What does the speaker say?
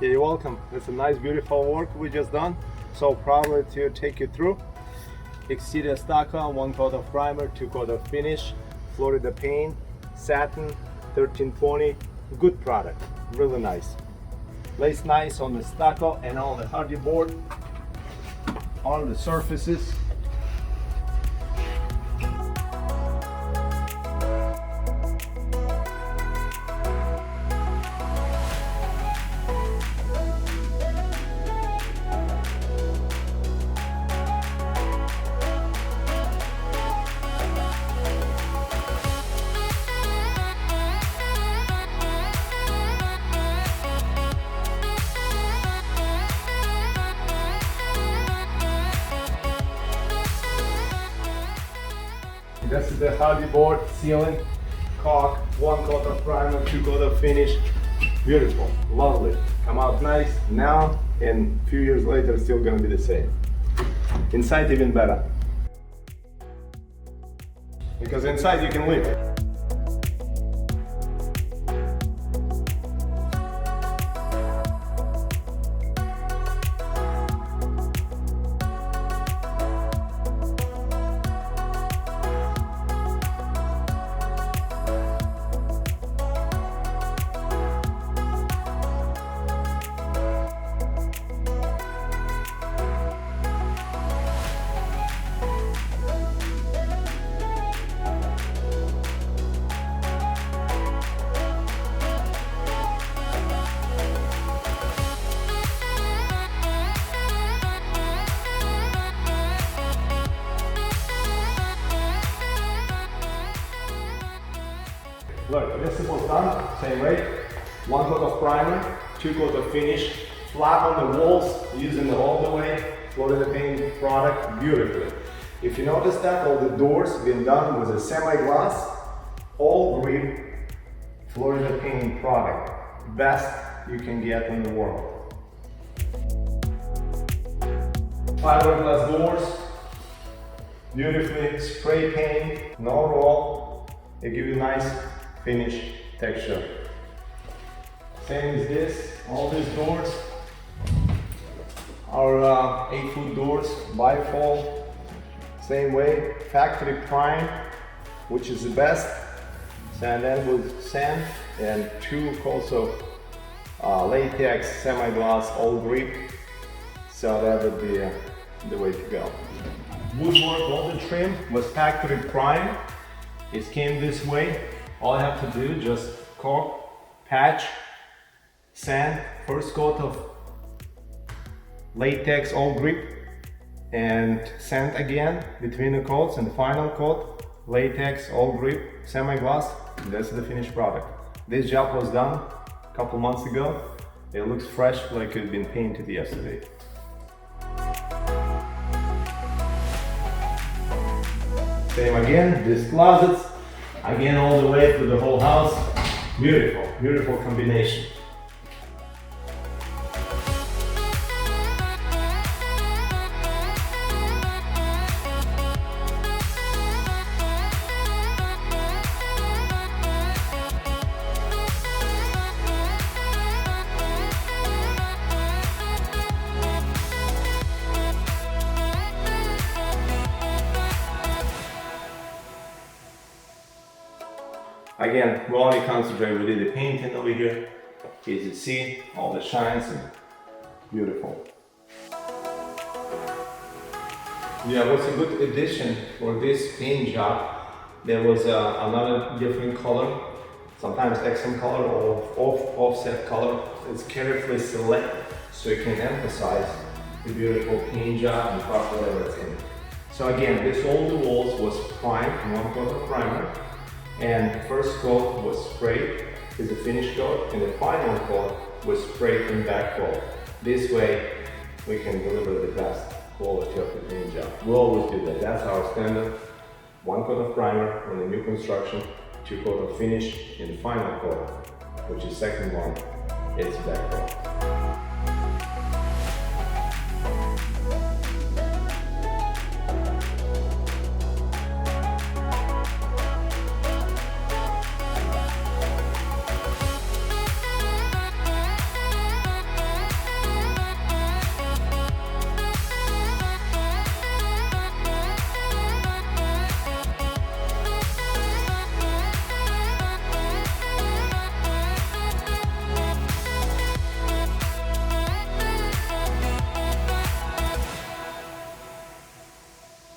Yeah, you're welcome. It's a nice, beautiful work we just done. So proud to take you through. Exterior stucco, 1 coat of primer, 2 coat of finish, Florida paint, satin, 1320. Good product, really nice. Lays nice on the stucco and on the hardy board, on the surfaces. This is the hardy board, ceiling, caulk, 1 coat of primer, 2 coat of finish. Beautiful, lovely. Come out nice now, and a few years later, still gonna be the same. Inside even better. Because inside you can live. Look, this was done, same way. 1 coat of primer, 2 coat of finish, flat on the walls, using the all the way Florida paint product beautifully. If you notice that, all the doors been done with a semi-gloss, all grip Florida paint product. Best you can get in the world. Fiberglass doors, beautifully spray paint, no roll. They give you nice finish texture. Same as this, all these doors are 8-foot doors, bifold, same way, factory prime, which is the best, and then with sand and 2 coats of latex, semi-gloss, all grip, so that would be the way to go. Woodwork, all the trim was factory prime. It came this way. All I have to do, just caulk, patch, sand, first coat of latex, all grip, and sand again between the coats, and the final coat, latex, all grip, semi-gloss. That's the finished product. This job was done a couple months ago. It looks fresh, like it had been painted yesterday. Same again, these closets. Again, all the way through the whole house. Beautiful, beautiful combination. Again, we only concentrate, we did the painting over here. As you see, all the shines and beautiful. Yeah, what's a good addition for this paint job, there was another different color, sometimes accent color or offset color. It's carefully selected so you can emphasize the beautiful paint job and put whatever it's in. So again, this all the walls was primed, 1 coat of primer. And first coat was sprayed is the finish coat, and the final coat was sprayed in back coat. This way we can deliver the best quality of the paint job. We always do that. That's our standard. 1 coat of primer on the new construction, 2 coat of finish, and the final coat, which is second one, is back coat.